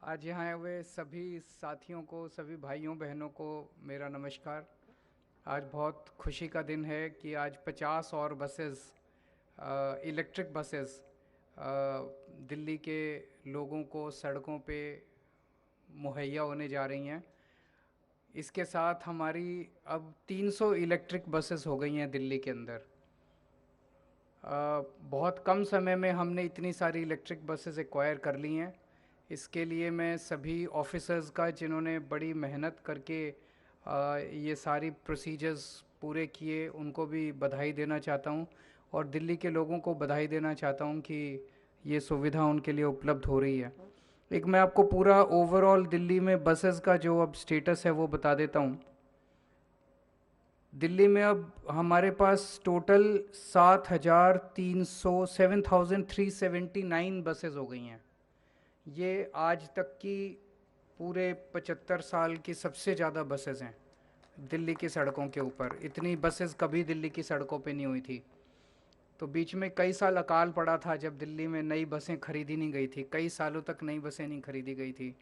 आज यहाँ आए हुए सभी साथियों को, सभी भाइयों बहनों को मेरा नमस्कार। आज बहुत खुशी का दिन है कि आज 50 और बसेस, इलेक्ट्रिक बसेस दिल्ली के लोगों को सड़कों पे मुहैया होने जा रही हैं। इसके साथ हमारी अब 300 इलेक्ट्रिक बसेस हो गई हैं दिल्ली के अंदर। बहुत कम समय में हमने इतनी सारी इलेक्ट्रिक बसेस एक्वायर कर ली हैं। इसके लिए मैं सभी ऑफिसर्स का, जिन्होंने बड़ी मेहनत करके ये सारी प्रोसीजर्स पूरे किए, उनको भी बधाई देना चाहता हूँ। और दिल्ली के लोगों को बधाई देना चाहता हूँ कि ये सुविधा उनके लिए उपलब्ध हो रही है। एक मैं आपको पूरा ओवरऑल दिल्ली में बसेस का जो अब स्टेटस है वो बता देता हूँ। दिल्ली में अब हमारे पास टोटल 7,379 बसेस हो गई हैं। ये आज तक की पूरे 75 साल की सबसे ज़्यादा बसेस हैं दिल्ली की सड़कों के ऊपर। इतनी बसेस कभी दिल्ली की सड़कों पे नहीं हुई थी। तो बीच में कई साल अकाल पड़ा था जब दिल्ली में नई बसें खरीदी नहीं गई थी, कई सालों तक नई बसें नहीं खरीदी गई थी।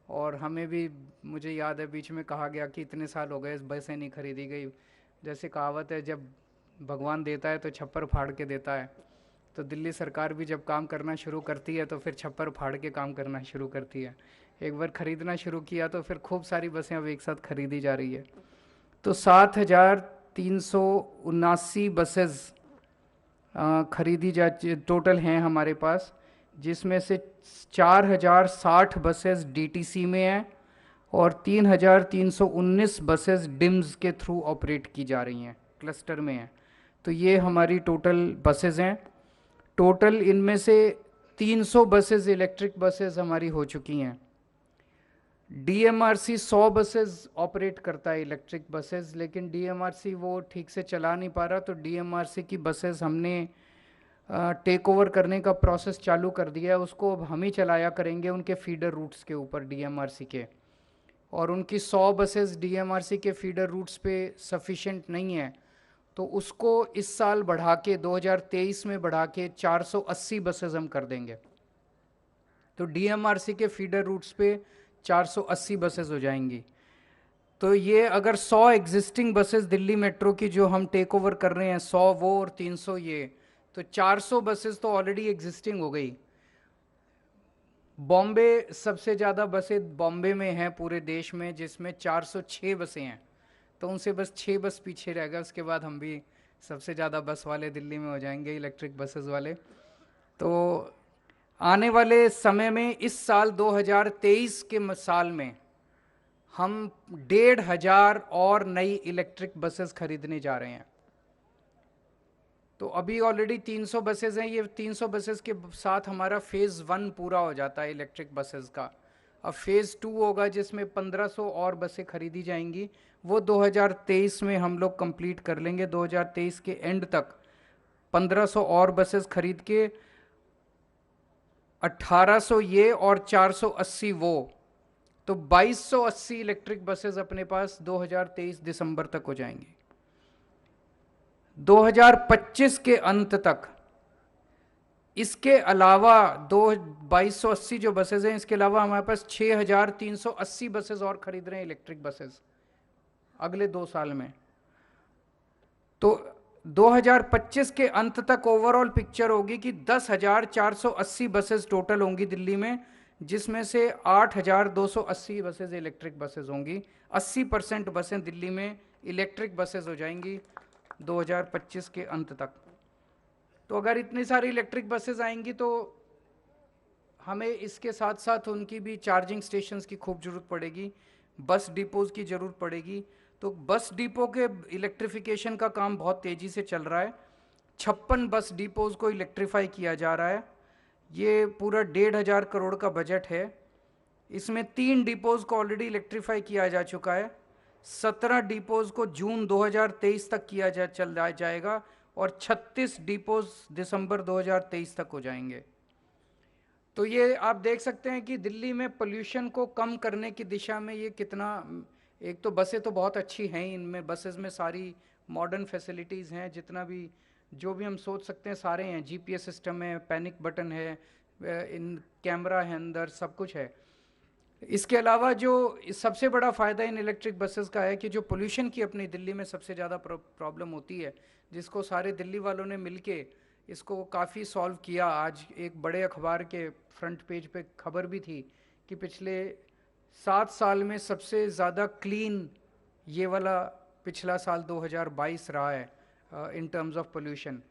और हमें भी, मुझे याद है, बीच में कहा गया कि इतने साल हो गए बसें नहीं खरीदी गई। जैसे कहावत है, जब भगवान देता है तो छप्पर फाड़ के देता है। तो दिल्ली सरकार भी जब काम करना शुरू करती है तो फिर छप्पर फाड़ के काम करना शुरू करती है। एक बार खरीदना शुरू किया तो फिर खूब सारी बसें अब एक साथ खरीदी जा रही है। तो 7,379 बसेस खरीदी जा टोटल हैं हमारे पास, जिसमें से 4,060 बसेस डीटीसी में हैं और 3,319 बसेस डिम्स के थ्रू ऑपरेट की जा रही हैं, क्लस्टर में हैं। तो ये हमारी टोटल बसेस हैं। टोटल इनमें से 300 बसेस इलेक्ट्रिक बसेस हमारी हो चुकी हैं। डीएमआरसी 100 बसेस ऑपरेट करता है इलेक्ट्रिक बसेस, लेकिन डीएमआरसी वो ठीक से चला नहीं पा रहा, तो डीएमआरसी की बसेस हमने टेक ओवर करने का प्रोसेस चालू कर दिया है। उसको अब हम ही चलाया करेंगे उनके फीडर रूट्स के ऊपर डीएमआरसी के। और उनकी 100 बसेस डीएमआरसी के फीडर रूट्स पे सफिशेंट नहीं है, तो उसको इस साल बढ़ा के 2023 में बढ़ा के 480 बसेस हम कर देंगे। तो डीएमआरसी के फीडर रूट्स पे 480 बसेस हो जाएंगी। तो ये अगर 100 एग्जिस्टिंग बसेस दिल्ली मेट्रो की जो हम टेक ओवर कर रहे हैं, 100 वो और 300 ये, तो 400 बसेस तो ऑलरेडी एग्जिस्टिंग हो गई। बॉम्बे सबसे ज़्यादा बसें बॉम्बे में हैं पूरे देश में, जिसमें 406 बसें हैं। तो उनसे बस 6 बस पीछे रह गए, उसके बाद हम भी सबसे ज़्यादा बस वाले दिल्ली में हो जाएंगे, इलेक्ट्रिक बसेस वाले। तो आने वाले समय में, इस साल 2023 के साल में, हम 1,500 और नई इलेक्ट्रिक बसेस खरीदने जा रहे हैं। तो अभी ऑलरेडी 300 बसेस हैं। ये 300 बसेस के साथ हमारा फेज़ 1 पूरा हो जाता है इलेक्ट्रिक बसेस का। अब फेज़ 2 होगा जिसमें 1,500 और बसें खरीदी जाएंगी। वो 2023 में हम लोग कंप्लीट कर लेंगे। 2023 के एंड तक 1,500 और बसेस खरीद के 1,800 ये और 480 वो, तो 2,280 इलेक्ट्रिक बसेस अपने पास 2023 दिसंबर तक हो जाएंगी। 2025 के अंत तक इसके अलावा 2,280 जो बसेस हैं, इसके अलावा हमारे पास 6,380 बसेस और खरीद रहे हैं इलेक्ट्रिक बसेस अगले 2 साल में। तो 2025 के अंत तक ओवरऑल पिक्चर होगी कि 10,480 बसेस टोटल होंगी दिल्ली में, जिसमें से 8,280 बसेस इलेक्ट्रिक बसेस होंगी। 80% बसें दिल्ली में इलेक्ट्रिक बसेस हो जाएंगी 2025 के अंत तक। तो अगर इतनी सारी इलेक्ट्रिक बसेस आएंगी तो हमें इसके साथ साथ उनकी भी चार्जिंग स्टेशंस की खूब ज़रूरत पड़ेगी, बस डिपोज़ की ज़रूरत पड़ेगी। तो बस डिपो के इलेक्ट्रिफिकेशन का काम बहुत तेज़ी से चल रहा है। 56 बस डिपोज़ को इलेक्ट्रीफाई किया जा रहा है। ये पूरा 1,500 करोड़ का बजट है। इसमें 3 डिपोज़ को ऑलरेडी इलेक्ट्रीफाई किया जा चुका है। 17 डिपोज़ को जून 2023 तक किया चल जाएगा और 36 डिपोज़ दिसंबर 2023 तक हो जाएंगे। तो ये आप देख सकते हैं कि दिल्ली में पोल्यूशन को कम करने की दिशा में ये कितना। एक तो बसें तो बहुत अच्छी हैं, इनमें बसेस में सारी मॉडर्न फैसिलिटीज़ हैं, जितना भी जो भी हम सोच सकते हैं सारे हैं। जीपीएस सिस्टम है, पैनिक बटन है, इन कैमरा है अंदर, सब कुछ है। इसके अलावा जो सबसे बड़ा फ़ायदा इन इलेक्ट्रिक बसेस का है कि जो पोल्यूशन की अपनी दिल्ली में सबसे ज़्यादा प्रॉब्लम होती है, जिसको सारे दिल्ली वालों ने मिलके इसको काफ़ी सॉल्व किया। आज एक बड़े अखबार के फ्रंट पेज पे खबर भी थी कि पिछले 7 साल में सबसे ज़्यादा क्लीन ये वाला पिछला साल 2022 रहा है इन टर्म्स ऑफ पोल्यूशन।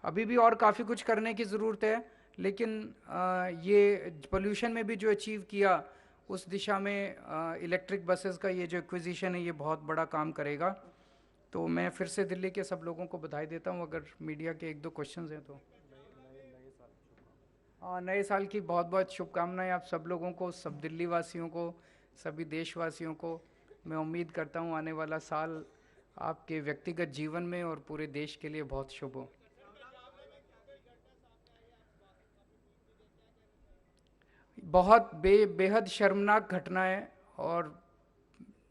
अभी भी और काफ़ी कुछ करने की ज़रूरत है, लेकिन ये पोल्यूशन में भी जो अचीव किया उस दिशा में इलेक्ट्रिक बसेस का ये जो एक्विजिशन है ये बहुत बड़ा काम करेगा। तो मैं फिर से दिल्ली के सब लोगों को बधाई देता हूँ। अगर मीडिया के एक दो क्वेश्चंस हैं तो। हाँ, नए साल की बहुत बहुत शुभकामनाएं आप सब लोगों को, सब दिल्ली वासियों को, सभी देशवासियों को। मैं उम्मीद करता हूँ आने वाला साल आपके व्यक्तिगत जीवन में और पूरे देश के लिए बहुत शुभ हो। बहुत बेहद शर्मनाक घटना है और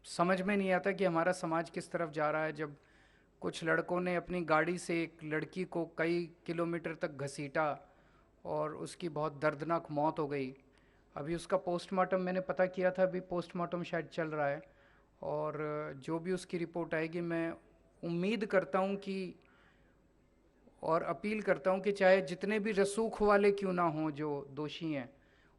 समझ में नहीं आता कि हमारा समाज किस तरफ जा रहा है, जब कुछ लड़कों ने अपनी गाड़ी से एक लड़की को कई किलोमीटर तक घसीटा और उसकी बहुत दर्दनाक मौत हो गई। अभी उसका पोस्टमार्टम मैंने पता किया था, अभी पोस्टमार्टम शायद चल रहा है और जो भी उसकी रिपोर्ट आएगी मैं उम्मीद करता हूँ कि और अपील करता हूँ कि चाहे जितने भी रसूख वाले क्यों ना हों जो दोषी हैं,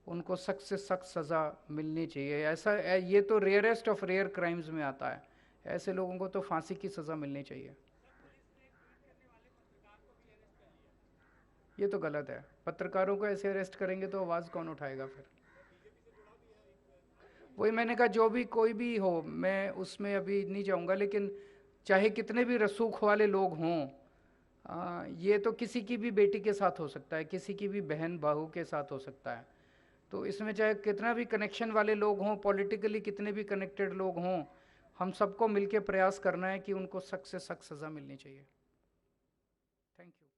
उनको सख्त से सख्त सज़ा मिलनी चाहिए। ऐसा ये तो रेयरेस्ट ऑफ रेयर क्राइम्स में आता है, ऐसे लोगों को तो फांसी की सज़ा मिलनी चाहिए। ये तो गलत है, पत्रकारों को ऐसे अरेस्ट करेंगे तो आवाज़ कौन उठाएगा फिर। वही मैंने कहा, जो भी कोई भी हो मैं उसमें अभी नहीं जाऊंगा, लेकिन चाहे कितने भी रसूख वाले लोग हों, ये तो किसी की भी बेटी के साथ हो सकता है, किसी की भी बहन बहू के साथ हो सकता है। तो इसमें चाहे कितना भी कनेक्शन वाले लोग हों, पॉलिटिकली कितने भी कनेक्टेड लोग हों, हम सबको मिलकर प्रयास करना है कि उनको सख्त से सख्त सज़ा मिलनी चाहिए। Thank you.